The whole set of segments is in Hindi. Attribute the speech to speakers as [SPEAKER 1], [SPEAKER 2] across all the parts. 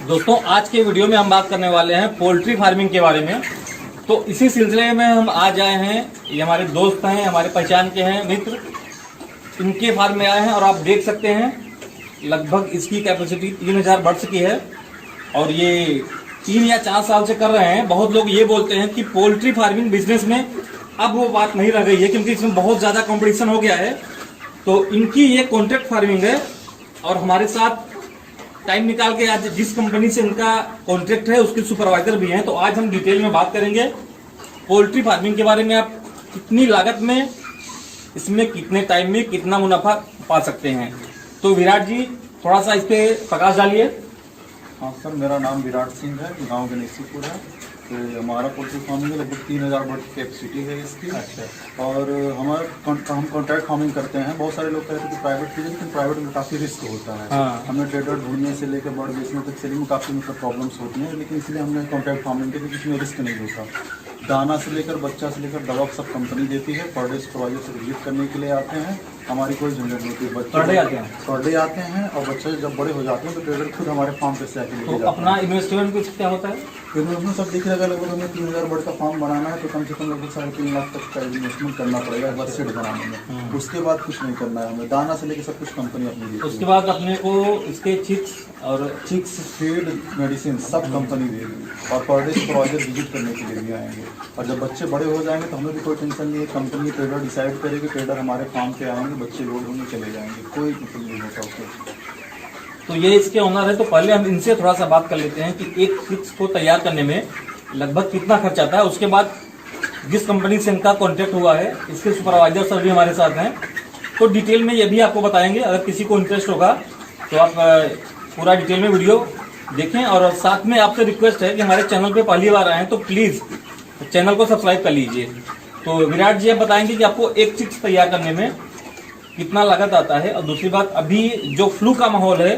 [SPEAKER 1] दोस्तों आज के वीडियो में हम बात करने वाले हैं पोल्ट्री फार्मिंग के बारे में। तो इसी सिलसिले में हम आज आए हैं, ये हमारे दोस्त हैं, हमारे पहचान के हैं मित्र, इनके फार्म में आए हैं और आप देख सकते हैं लगभग इसकी कैपेसिटी 3000 बर्ड्स की है और ये 3 या 4 साल से कर रहे हैं। बहुत लोग ये बोलते हैं कि पोल्ट्री फार्मिंग बिजनेस में अब वो बात नहीं रह गई है क्योंकि इसमें बहुत ज़्यादा कंपटीशन हो गया है। तो इनकी ये कॉन्ट्रैक्ट फार्मिंग है और हमारे साथ टाइम निकाल के आज जिस कंपनी से इनका कॉन्ट्रैक्ट है उसके सुपरवाइजर भी हैं। तो आज हम डिटेल में बात करेंगे पोल्ट्री फार्मिंग के बारे में। आप कितनी लागत में, इसमें कितने टाइम में कितना मुनाफा पा सकते हैं। तो विराट जी थोड़ा सा इस पे प्रकाश डालिए।
[SPEAKER 2] हाँ सर, मेरा नाम विराट सिंह है, गांव गणेशीपुर है। तो हमारा पोल्ट्री फार्मिंग में लगभग 3000 बर्ड की कैपेसिटी है इसकी।
[SPEAKER 1] अच्छा।
[SPEAKER 2] और हम कॉन्ट्रैक्ट फार्मिंग करते हैं। बहुत सारे लोग कहते हैं कि प्राइवेट कीजिए, लेकिन प्राइवेट में काफ़ी रिस्क होता है।
[SPEAKER 1] हाँ।
[SPEAKER 2] हमें ट्रेडर ढूंढने से लेकर बर्ड बेचने तक सेलिंग में काफ़ी प्रॉब्लम्स होती हैं, लेकिन इसलिए हमने कॉन्ट्रैक्ट फार्मिंग की, क्योंकि इसमें रिस्क नहीं होता। दाना से लेकर बच्चा से लेकर दवा सब कंपनी देती है। पर डे सुपरवाइजर से विजिट करने के लिए आते हैं, हमारी कोई झंझट नहीं होती। बच्चे पर डे आते हैं और बच्चे जब बड़े हो जाते हैं तो ट्रेडर खुद हमारे फार्म पे से आके लेके जाते हैं।
[SPEAKER 1] अपना इन्वेस्टमेंट कुछ क्या होता है?
[SPEAKER 2] इन्वेस्टमेंट सब दिख रहा है। लगभग हमें 3000 बर्ड का फार्म बनाना है तो कम से कम लगभग 3.5 लाख तक का इन्वेस्टमेंट करना पड़ेगा बस सेट बनाने में। उसके बाद कुछ नहीं करना है हमें। दाना से लेकर सब कुछ कंपनी अपनी देती है।
[SPEAKER 1] उसके बाद अपने को इसके चिक्स
[SPEAKER 2] फीड मेडिसिन सब कंपनी देगी और पर डे सुपरवाइजर विजिट करने के लिए भी आएंगे। और जब बच्चे बड़े हो जाएंगे तो हमें भी कोई टेंशन नहीं है। कंपनी ट्रेडर डिसाइड करेगी, ट्रेडर हमारे फार्म पे आएंगे, बच्चे लोड होने चले जाएंगे, कोई मतलब नहीं होता उससे।
[SPEAKER 1] तो ये इसके ओनर है। तो पहले हम इनसे थोड़ा सा बात कर लेते हैं कि एक चिक्स को तैयार करने में लगभग कितना खर्च आता है। उसके बाद जिस कंपनी से इनका कॉन्ट्रैक्ट हुआ है, इसके सुपरवाइजर सर भी हमारे साथ हैं, तो डिटेल में ये भी आपको बताएंगे। अगर किसी को इंटरेस्ट होगा तो आप पूरा डिटेल में वीडियो देखें। और साथ में आपसे रिक्वेस्ट है कि हमारे चैनल पे पहली बार आए हैं तो प्लीज़ चैनल को सब्सक्राइब कर लीजिए। तो विराट जी आप बताएंगे कि आपको एक चिक्स तैयार करने में कितना लागत आता है। और दूसरी बात, अभी जो फ्लू का माहौल है,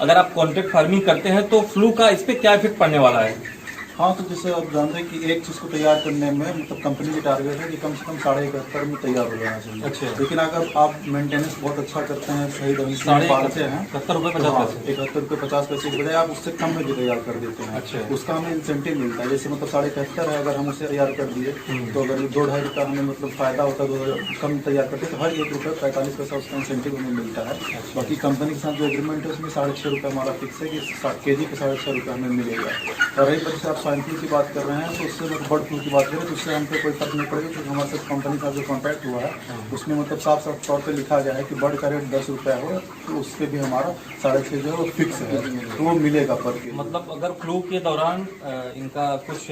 [SPEAKER 1] अगर आप कॉन्ट्रैक्ट फार्मिंग करते हैं तो फ्लू का इस पे क्या इफेक्ट पड़ने वाला है?
[SPEAKER 2] हाँ, तो जैसे आप जानते हैं कि एक चीज़ को तैयार करने में मतलब कंपनी की टारगेट है कि कम से कम 71.5 में तैयार हो जाना चाहिए।
[SPEAKER 1] अच्छा।
[SPEAKER 2] लेकिन अगर आप मेंटेनेंस बहुत अच्छा करते हैं, सही ढंग से पालते हैं,
[SPEAKER 1] 71.50 पैसे
[SPEAKER 2] 71 रुपये 50 पैसे की बजाय आप उससे कम में भी तैयार कर देते हैं।
[SPEAKER 1] अच्छा।
[SPEAKER 2] उसका हमें इंसेंटिव मिलता है। जैसे मतलब 71.5 है, अगर हम उसे तैयार कर दिए तो अगर 2-2.5 रुपये हमें मतलब फायदा होता है, तो कम तैयार करते हैं तो हर 1 रुपये 45 पैसा उसका इंसेंटिव हमें मिलता है। बाकी कंपनी के साथ जो एग्रीमेंट है उसमें 6.5 रुपये हमारा फिक्स है कि KG पे 6.5 रुपये हमें मिलेगा। और रही बात से आप स्वाइन फ्लू की बात कर रहे हैं तो उससे मतलब बर्ड फ्लू की बात करें तो उससे हम पे कोई फर्क नहीं पड़ेगा, क्योंकि हमारे साथ कंपनी का जो कॉन्ट्रैक्ट हुआ है उसमें मतलब साफ साफ तौर पे लिखा गया है कि बर्ड का रेट 10 रुपये हो तो उसके भी हमारा 6.5 जो है वो फिक्स है, तो वो मिलेगा पर के।
[SPEAKER 1] मतलब अगर फ्लू के दौरान इनका कुछ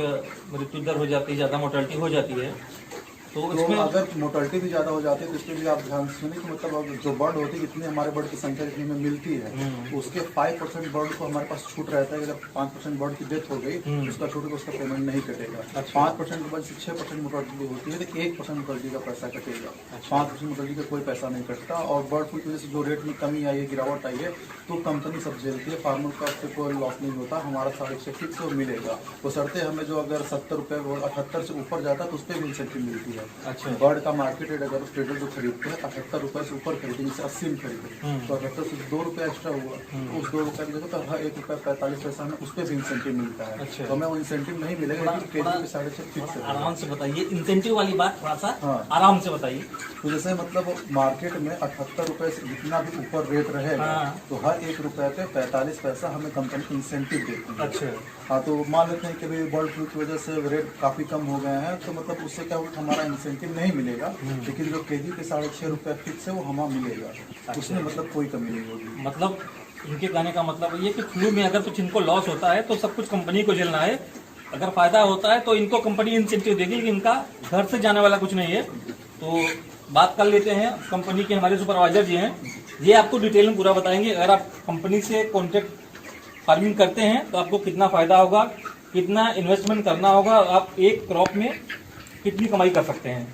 [SPEAKER 1] मृत्यु दर हो जाती है, ज़्यादा मोर्टेलिटी हो जाती है, तो इसमें
[SPEAKER 2] अगर मोर्टेलिटी भी ज़्यादा हो जाती है तो इसमें भी आप ध्यान सुनिए कि मतलब जो बर्ड होती है, जितनी हमारे बर्ड की संख्या जितनी हमें मिलती है उसके 5% बर्ड को हमारे पास छूट रहता है। अगर 5% बर्ड की डेथ हो गई उसका छूट उसका पेमेंट नहीं कटेगा। 5% के बाद 6% मोर्टेलिटी होती है तो 1% मोर्टेलिटी का पैसा कटेगा। 5% मोर्टेलिटी का कोई पैसा नहीं कटता। और बर्ड फ्लू की वजह से जो रेट में कमी आई है, गिरावट आई है, तो कंपनी सब झेलती है। फार्मर का उससे कोई लॉस नहीं होता। हमारा 6.5 फिक्स वो मिलेगा। वो शर्तें हमें जो अगर 70 रुपये 78 से ऊपर जाता है तो उस पर भी इंसेंटिव मिलती है।
[SPEAKER 1] अच्छा।
[SPEAKER 2] बर्ड का मार्केट रेट अगर ट्रेडर जो खरीदते हैं 78 रुपये से ऊपर खरीदेंगे, जैसे 80 में खरीदे तो 78 से 2 रुपये एक्स्ट्रा हुआ तो उस 2 रुपये की जगह तो हर 1 रुपये 45 पैसा हमें उस पर भी इंसेंटिव मिलता है।
[SPEAKER 1] अच्छा।
[SPEAKER 2] तो हमें वो इंसेंटिव नहीं मिलेगा, लेकिन KG पे 6.5 फिक्स है।
[SPEAKER 1] आराम से बताइए इंसेंटिव वाली बात, थोड़ा सा आराम से बताइए।
[SPEAKER 2] तो जैसे मतलब मार्केट में 78 रुपये से जितना भी ऊपर रेट रहेगा तो हर 1 रुपये पे 45 पैसा हमें कंपनी इंसेंटिव देती है।
[SPEAKER 1] अच्छा।
[SPEAKER 2] हाँ, तो मान लेते हैं कि भाई बर्ड फ्लू की वजह से रेट काफ़ी कम हो गए हैं तो मतलब उससे क्या होगा, हमारा इंसेंटिव नहीं मिलेगा, लेकिन जो KG के 6.5 रुपये फिक्स है वो हमें मिलेगा। उसमें मतलब कोई कमी नहीं होगी।
[SPEAKER 1] मतलब इनके कहने का मतलब ये कि फ्लू में अगर कुछ इनको लॉस होता है तो सब कुछ कंपनी को झेलना है, अगर फायदा होता है तो इनको कंपनी इंसेंटिव देगी कि इनका घर से जाने वाला कुछ नहीं है। तो बात कर लेते हैं, कंपनी के हमारे सुपरवाइजर जी हैं, ये आपको डिटेल में पूरा बताएंगे। अगर आप कंपनी से कॉन्ट्रैक्ट फार्मिंग करते हैं तो आपको कितना फ़ायदा होगा, कितना इन्वेस्टमेंट करना होगा, आप एक क्रॉप में कितनी कमाई कर सकते हैं।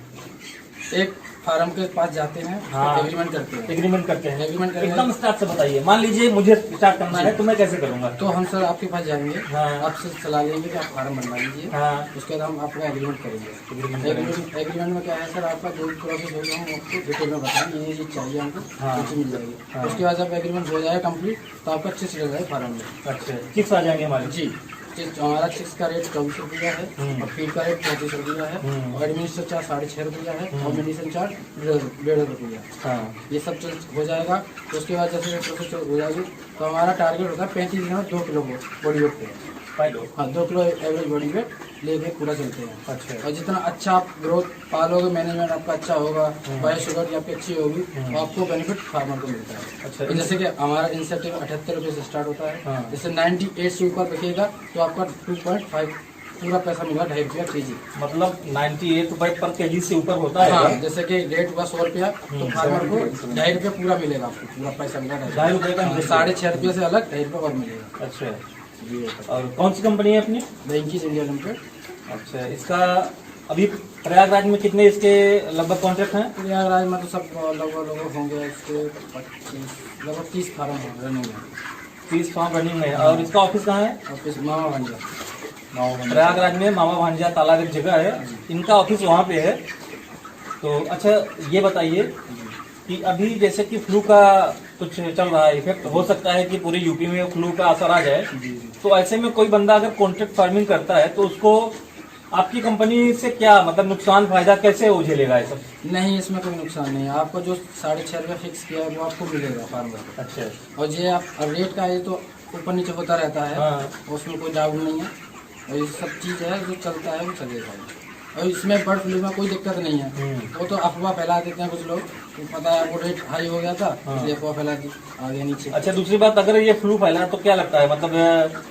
[SPEAKER 2] एक
[SPEAKER 3] फार्म के पास जाते हैं,
[SPEAKER 1] हाँ।
[SPEAKER 3] एग्रीमेंट करते हैं।
[SPEAKER 1] एग्रीमेंट करते हैं।
[SPEAKER 3] एग्रीमेंट करेंगे।
[SPEAKER 1] एकदम स्टार्ट से बताइए। मान लीजिए मुझे स्टार्ट करना है तो मैं कैसे करूँगा?
[SPEAKER 3] तो हम सर आपके पास जाएंगे,
[SPEAKER 1] हाँ।
[SPEAKER 3] आपसे सलाह लेंगे कि आप फार्म बनवा लीजिए।
[SPEAKER 1] हाँ।
[SPEAKER 3] उसके बाद हम आपका एग्रीमेंट करेंगे।
[SPEAKER 1] एग्रीमेंट करेंगे।
[SPEAKER 3] एग्रीमेंट में क्या है सर, आपका जो भी प्रोसेस होगा हम आपको डिटेल में बताएंगे, ये चीज़ चाहिए हमको,
[SPEAKER 1] हाँ।
[SPEAKER 3] ये चीज़ मिल जाएगी।
[SPEAKER 1] हाँ।
[SPEAKER 3] उसके बाद जब एग्रीमेंट हो जाएगा कंप्लीट तो आपका चेक लग जाएगा फार्म में।
[SPEAKER 1] अच्छा, किस आ जाएंगे हमारे?
[SPEAKER 3] जी, हमारा चिप्स का रेट 24 रुपया है और फीड का रेट 35 रुपया है और एडमिनिस्ट्रेशन चार्ज 6.5 रुपया है और मेडिसिन चार्ज 1.5 रुपया।
[SPEAKER 1] हाँ।
[SPEAKER 3] ये सब चीज हो जाएगा। तो उसके बाद जैसे प्रोसेस हो जाएगी तो हमारा टारगेट होता है 35 दिन में 2 किलो बॉडी वेट पे। हाँ, 2 किलो एवरेज बॉडी वेट लेके पूरा चलते हैं।
[SPEAKER 1] अच्छा।
[SPEAKER 3] और जितना अच्छा आप ग्रोथ पालोगे, मैनेजमेंट आपका अच्छा होगा, बायो सिक्योरिटी आपकी अच्छी होगी तो आपको बेनिफिट फार्मर को मिलता है।
[SPEAKER 1] अच्छा।
[SPEAKER 3] तो जैसे कि हमारा इंसेंटिव 78 रुपये से स्टार्ट होता है।
[SPEAKER 1] हाँ।
[SPEAKER 3] जैसे 98 से ऊपर बिकेगा तो आपका 2.5 पूरा पैसा मिलेगा, 2.5 रुपया केजी।
[SPEAKER 1] मतलब 98 रुपए पर केजी से ऊपर होता है?
[SPEAKER 3] हाँ, जैसे कि रेट हुआ 100 रुपया तो फार्मर को 2.5 रुपया पूरा मिलेगा, आपको पूरा पैसा मिलेगा
[SPEAKER 1] 2.5 रुपये का?
[SPEAKER 3] 6.5 रुपये से अलग 2.5 रुपया और मिलेगा।
[SPEAKER 1] अच्छा।
[SPEAKER 3] जी,
[SPEAKER 1] और कौन सी कंपनी है अपनी?
[SPEAKER 3] Banking India limited.
[SPEAKER 1] अच्छा, इसका अभी प्रयागराज में कितने इसके लगभग कॉन्ट्रैक्ट हैं?
[SPEAKER 3] प्रयागराज में तो सब लगभग होंगे इसके 25 लगभग 30 फार्म रनिंग है।
[SPEAKER 1] 30 फार्म रनिंग में है। और इसका ऑफिस कहाँ है?
[SPEAKER 3] ऑफिस मामा भांजा।
[SPEAKER 1] प्रयागराज में मामा भांजा तालाब एक जगह है, इनका ऑफिस वहाँ पे है। तो अच्छा, ये बताइए कि अभी जैसे कि फ्लू का कुछ चल रहा है, इफेक्ट हो सकता है कि पूरे यूपी में फ्लू का असर आ जाए, तो ऐसे में कोई बंदा अगर कॉन्ट्रैक्ट फार्मिंग करता है तो उसको आपकी कंपनी से क्या मतलब नुकसान फायदा कैसे झेलेगा ये सब?
[SPEAKER 3] नहीं, इसमें कोई नुकसान नहीं है। आपको जो 6.5 रुपया फिक्स किया है वो आपको मिलेगा फार्मर को।
[SPEAKER 1] अच्छा।
[SPEAKER 3] और ये आप रेट का ये तो ऊपर नीचे होता रहता है।
[SPEAKER 1] हाँ।
[SPEAKER 3] उसमें कोई डाउट नहीं है और ये सब चीज़ है जो चलता है वो चलेगा। और इसमें बर्ड फ्लू में कोई दिक्कत नहीं है। वो तो अफवाह फैला देते हैं कुछ लोग, तो पता है वो रेट हाई हो गया था इसलिए अफवाह फैला दी आगे नीचे।
[SPEAKER 1] अच्छा, दूसरी बात, अगर ये फ्लू फैला तो क्या लगता है मतलब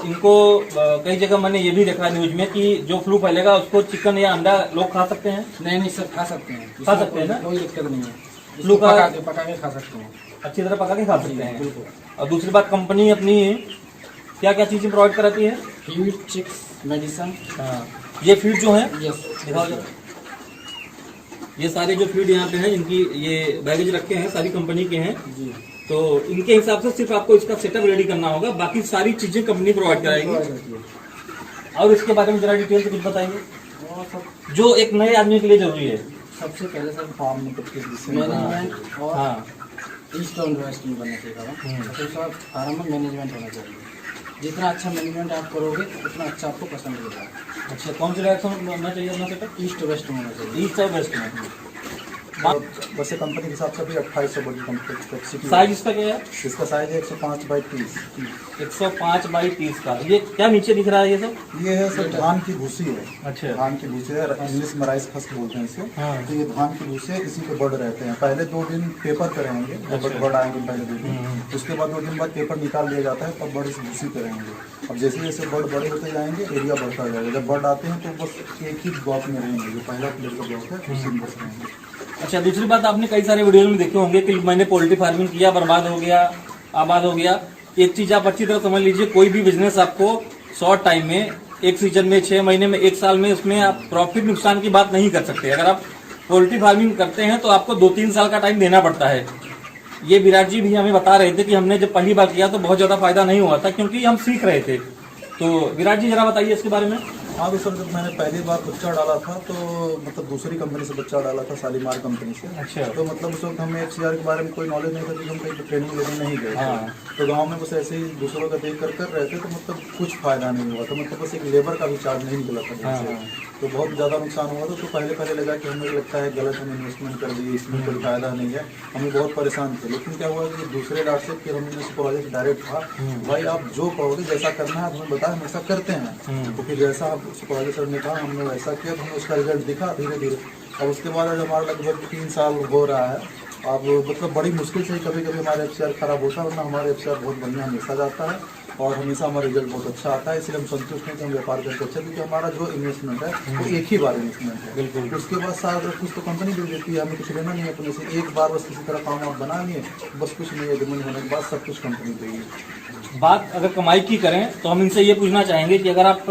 [SPEAKER 1] इनको कई जगह मैंने ये भी देखा न्यूज में कि जो फ्लू फैलेगा उसको चिकन या अंडा लोग खा सकते हैं?
[SPEAKER 3] नहीं सर, खा सकते हैं,
[SPEAKER 1] खा सकते हैं ना?
[SPEAKER 3] कोई दिक्कत नहीं है।
[SPEAKER 1] फ्लू का
[SPEAKER 3] पका के खा सकते हैं,
[SPEAKER 1] अच्छी तरह पका के खा सकते हैं।
[SPEAKER 3] बिल्कुल।
[SPEAKER 1] और दूसरी बात, कंपनी अपनी क्या क्या चीजें प्रोवाइड कराती है?
[SPEAKER 3] Feed, chicks, medicine.
[SPEAKER 1] हाँ, ये फीड जो है
[SPEAKER 3] यस,
[SPEAKER 1] दिखाओ जरा। ये सारे जो फीड यहाँ पे हैं, इनकी ये बैगेज रखे हैं सारी कंपनी के हैं।
[SPEAKER 3] जी।
[SPEAKER 1] तो इनके हिसाब से सिर्फ आपको इसका सेटअप रेडी करना होगा, बाकी सारी चीजें कंपनी प्रोवाइड कराएगी। और इसके बारे में जरा डिटेल से कुछ बताइए
[SPEAKER 3] और सब
[SPEAKER 1] जो एक नए आदमी के लिए जरूरी है।
[SPEAKER 3] सबसे पहले सर
[SPEAKER 2] फार्म में
[SPEAKER 3] मैनेजमेंट और
[SPEAKER 1] हाँ।
[SPEAKER 3] ईस्ट और वेस्ट में बनना चाहिए। सबसे सब फार्म में मैनेजमेंट होना चाहिए। जितना अच्छा मैनेजमेंट आप करोगे उतना अच्छा आपको पसंद होगा।
[SPEAKER 1] अच्छा, कौन सी डायरेक्शन होना चाहिए अपना सेटअप?
[SPEAKER 3] ईस्ट वेस्ट में होना चाहिए।
[SPEAKER 1] ईस्ट और वेस्ट में।
[SPEAKER 2] वैसे कंपनी के हिसाब से भी 2800 बड़ी कैपेसिटी।
[SPEAKER 1] साइज इसका क्या है?
[SPEAKER 2] इसका साइज है 105 बाई 30।
[SPEAKER 1] 105 बाई 30 का। ये क्या नीचे दिख रहा है ये सब?
[SPEAKER 2] ये है सर धान की भूसी है।
[SPEAKER 1] अच्छा।
[SPEAKER 2] धान की भूसी है, इंग्लिश में राइस खस्ट बोलते हैं इसको।
[SPEAKER 1] हाँ।
[SPEAKER 2] तो ये धान की भूसी है, इसी पे बर्ड रहते हैं। पहले 2 दिन पेपर पे रहेंगे, जब बर्ड आएंगे पहले 2 दिन, उसके बाद 2 दिन बाद पेपर निकाल लिया जाता है, तब बर्ड इस भूसी पे रहेंगे। अब जैसे जैसे बर्ड बड़े होते जाएंगे एरिया बढ़ता जाएगा। जब बर्ड आते हैं तो बस एक ही ब्लॉक में रहेंगे, जो पहला प्लेट का ब्लॉक है उसी में बस रहेंगे।
[SPEAKER 1] अच्छा, दूसरी बात, आपने कई सारे वीडियो में देखे होंगे कि मैंने पोल्ट्री फार्मिंग किया, बर्बाद हो गया, आबाद हो गया। एक चीज आप अच्छी तरह समझ लीजिए, कोई भी बिजनेस आपको शॉर्ट टाइम में, एक सीजन में, 6 महीने में, 1 साल में, उसमें आप प्रॉफिट नुकसान की बात नहीं कर सकते। अगर आप पोल्ट्री फार्मिंग करते हैं तो आपको 2-3 साल का टाइम देना पड़ता है। ये विराट जी भी हमें बता रहे थे कि हमने जब पहली बार किया तो बहुत ज्यादा फायदा नहीं हुआ था क्योंकि हम सीख रहे थे। तो विराट जी जरा बताइए इसके बारे में।
[SPEAKER 2] हाँ तो सर, जब मैंने पहली बार बच्चा डाला था तो मतलब दूसरी कंपनी से बच्चा डाला था, शालीमार कंपनी से।
[SPEAKER 1] अच्छा।
[SPEAKER 2] तो मतलब उस वक्त हमें FCR के बारे में कोई नॉलेज नहीं था क्योंकि हम कहीं ट्रेनिंग लेने नहीं गए थे।
[SPEAKER 1] हाँ।
[SPEAKER 2] तो गांव में बस ऐसे ही दूसरों का देख कर रहे थे, तो मतलब कुछ फायदा नहीं हुआ था। मतलब बस एक लेबर का भी चार्ज नहीं निकला था ढंग से। तो बहुत ज़्यादा नुकसान हुआ था। तो पहले लगा कि हमें लगता है गलत हम इन्वेस्टमेंट कर दिए, इसमें कोई फायदा नहीं है, हमें बहुत परेशान थे। लेकिन क्या हुआ कि दूसरे डाट से फिर हमने सुपरवाइजर डायरेक्ट था, भाई आप जो कहोगे जैसा करना है आप हमें बताएं, हम ऐसा करते हैं। तो फिर जैसा आप सुपरवाइजर सर ने कहा हमने वैसा किया, तो हमें उसका रिजल्ट दिखा धीरे धीरे। और उसके बाद आज हमारा लगभग 3 साल हो रहा है। अब मतलब बड़ी मुश्किल से ही कभी कभी हमारे FCR खराब होता है, वरना हमारे FCR बहुत बढ़िया हमेशा जाता है और हमेशा हमारा रिजल्ट बहुत अच्छा आता है। इसलिए हम संतुष्ट हैं कि हम व्यापार करके अच्छा, क्योंकि हमारा जो इन्वेस्टमेंट है वो एक ही बार इन्वेस्टमेंट है।
[SPEAKER 1] बिल्कुल।
[SPEAKER 2] उसके बाद सारा कुछ तो कंपनी दे देती है, हमें कुछ लेना नहीं है अपने से। एक बार बस किसी तरह काम आप बना लिए, बस कुछ नहीं, एग्रीमेंट होने के बाद सब कुछ कंपनी देगी।
[SPEAKER 1] बात अगर कमाई की करें तो हम इनसे ये पूछना चाहेंगे कि अगर आप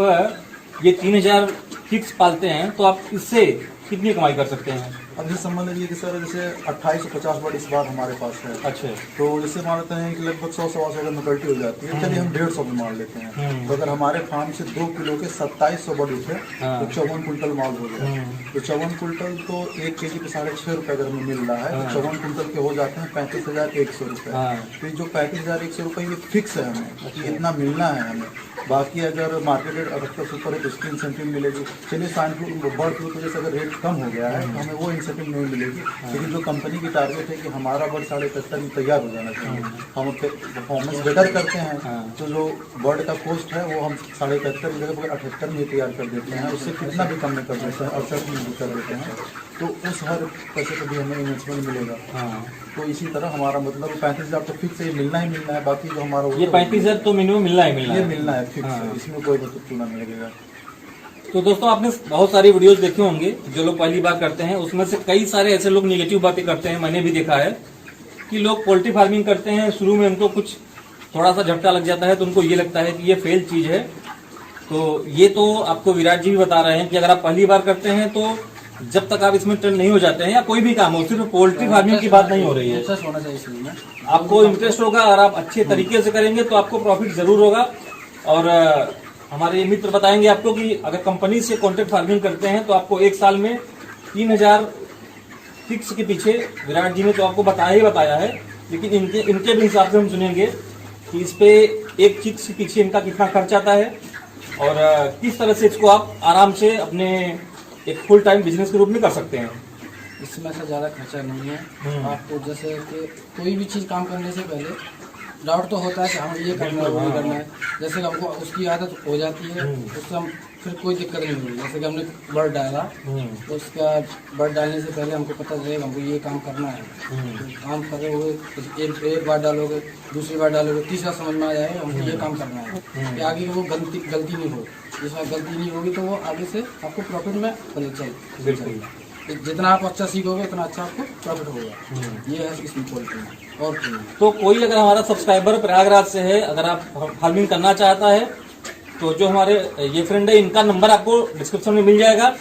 [SPEAKER 1] ये 3000 फिक्स पालते हैं तो आप इससे कितनी कमाई कर सकते हैं?
[SPEAKER 2] अब जैसे समझ लीजिए कि सर जैसे 2850 बर्ड इस बार हमारे पास है।
[SPEAKER 1] अच्छा।
[SPEAKER 2] तो जैसे मानते हैं कि लगभग 100-125 अगर निकलती हो जाती है, चलिए हम 150 में मार लेते हैं। तो अगर हमारे फार्म से 2 किलो के 2700 बर्ड उठे तो 54 कुंटल माल हो गया। तो 54 कुंटल तो 1 केजी पे 6.5 रुपये अगर हमें मिल रहा है, तो 54 कुंटल के हो जाते हैं 35,100 रुपये। तो जो 35,100 रुपये ये फिक्स है हमें कि इतना मिलना है हमें। बाकी अगर मार्केट रेट 78 से ऊपर है तो उसकी इंसेंटिव मिलेगी। चलिए स्वाइन फ्लू बर्ड फ्लू की वजह से अगर रेट कम हो गया है तो हमें वो इंसेंटिव नहीं मिलेगी, लेकिन जो कंपनी की टारगेट है कि हमारा बर्ड 71.5 में तैयार हो जाना चाहिए, हम परफॉर्मेंस बेटर करते हैं तो जो बर्ड का कॉस्ट है वो हम 75 की जगह 78 में तैयार कर देते हैं। उससे कितना भी कम में कर देते हैं, 68 में भी कर देते हैं। तो उस हर पैसे पर भी हमें इन्वेस्टमेंट मिलेगा। तो इसी तरह हमारा मतलब 35,000 तो फिक्स है, मिलना ही मिलना है। बाकी जो हमारा
[SPEAKER 1] ये 35,000 तो मिनिमम मिलना ही मिलना
[SPEAKER 2] ये
[SPEAKER 1] है,
[SPEAKER 2] मिलना है फिक्स है, इसमें कोई मतलब चूना नहीं लगेगा।
[SPEAKER 1] तो दोस्तों आपने बहुत सारी वीडियोस देखे होंगे, जो लोग पहली बार करते हैं उसमें से कई सारे ऐसे लोग निगेटिव बातें करते हैं। मैंने भी देखा है कि लोग पोल्ट्री फार्मिंग करते हैं, शुरू में उनको कुछ थोड़ा सा झटका लग जाता है तो उनको ये लगता है कि ये फेल चीज है। तो ये तो आपको विराट जी भी बता रहे हैं कि अगर आप पहली बार करते हैं तो जब तक आप इसमें ट्रेंड नहीं हो जाते हैं, या कोई भी काम हो, सिर्फ पोल्ट्री फार्मिंग की बात नहीं हो रही है,
[SPEAKER 3] इंटरेस्ट होना चाहिए इसलिए ना।
[SPEAKER 1] आपको इंटरेस्ट होगा और आप अच्छे तरीके से करेंगे तो आपको प्रॉफिट जरूर होगा। और हमारे मित्र बताएंगे आपको कि अगर कंपनी से कॉन्ट्रैक्ट फार्मिंग करते हैं तो आपको 1 साल में 3,000 फिक्स के पीछे, विराट जी ने तो आपको बताया है, लेकिन इनके भी हिसाब से हम सुनेंगे कि इस पे एक चिक्स के पीछे इनका कितना खर्च आता है और किस तरह से इसको आप आराम से अपने एक फुल टाइम बिजनेस के रूप में कर सकते हैं।
[SPEAKER 3] इसमें से ज़्यादा खर्चा नहीं है। आपको जैसे कि कोई भी चीज़ काम करने से पहले डाउट तो होता है कि हमें ये करना है वो नहीं करना है। जैसे कि हमको उसकी आदत हो जाती है उससे हम फिर कोई दिक्कत नहीं होगी। जैसे कि हमने बर्ड डाला तो उसका बर्ड डालने से पहले हमको पता चलेगा हमको ये काम करना है। तो काम करे हुए एक बार डालोगे, दूसरी बार डालोगे, तीसरा समझ में आ जाएगा हमको ये काम करना है कि आगे वो गलती नहीं हो। जिसमें गलती नहीं होगी तो वो आगे से आपको प्रॉफिट में
[SPEAKER 1] बिल्कुल,
[SPEAKER 3] जितना आप अच्छा सीखोगे उतना अच्छा आपको प्रॉफिट होगा। ये है इसमें पोल्ट्री में और
[SPEAKER 1] तो कोई अगर हमारा सब्सक्राइबर प्रयागराज से है, अगर आप फार्मिंग करना चाहता है तो जो हमारे ये फ्रेंड है इनका नंबर आपको डिस्क्रिप्शन में मिल जाएगा।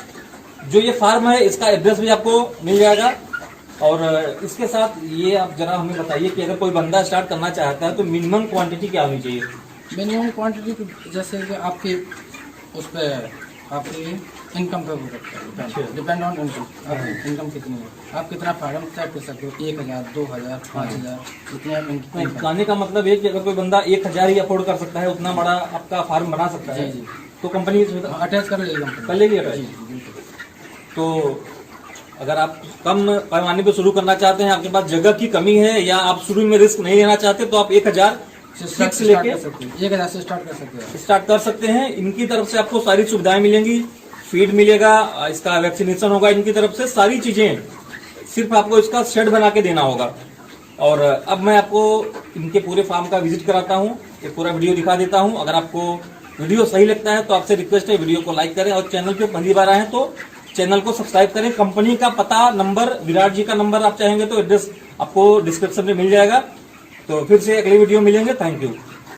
[SPEAKER 1] जो ये फार्म है इसका एड्रेस भी आपको मिल जाएगा। और इसके साथ ये आप जरा हमें बताइए कि अगर कोई बंदा स्टार्ट करना चाहता है तो मिनिमम क्वांटिटी क्या होनी चाहिए?
[SPEAKER 3] मिनिमम क्वांटिटी जैसे कि आपकी उस पर आपकी इनकम पे हो सकता है, डिपेंड ऑन इनकम। आपकी इनकम कितनी है, आप कितना फार्म स्टार्ट कर सकते हो, 1,000, 2,000, 5,000, जितने आप इनकी
[SPEAKER 1] कहने का मतलब है कि अगर कोई बंदा 1,000 ही अफोर्ड कर सकता है, उतना बड़ा आपका फार्म बना सकता है,
[SPEAKER 3] जी।
[SPEAKER 1] तो कंपनी
[SPEAKER 3] अटैच कर लेगी,
[SPEAKER 1] कर लेगी अटैच। तो अगर आप कम पैमाने पे शुरू करना चाहते हैं, आपके पास जगह की कमी है या आप शुरू में रिस्क नहीं लेना चाहते, तो आप 1,000 फिक्स लेके
[SPEAKER 3] 1,000 से
[SPEAKER 1] स्टार्ट कर सकते हैं। इनकी तरफ से आपको सारी सुविधाएं मिलेंगी, फीड मिलेगा, इसका वैक्सीनेशन होगा इनकी तरफ से, सारी चीजें, सिर्फ आपको इसका शेड बना के देना होगा। और अब मैं आपको इनके पूरे फार्म का विजिट कराता हूँ, एक पूरा वीडियो दिखा देता हूँ। अगर आपको वीडियो सही लगता है तो आपसे रिक्वेस्ट है वीडियो को लाइक करें और चैनल पे पहली बार आए तो चैनल को सब्सक्राइब करें। कंपनी का पता, नंबर, विराट जी का नंबर आप चाहेंगे तो एड्रेस आपको डिस्क्रिप्शन में मिल जाएगा। तो फिर से अगली वीडियो मिलेंगे। Thank you.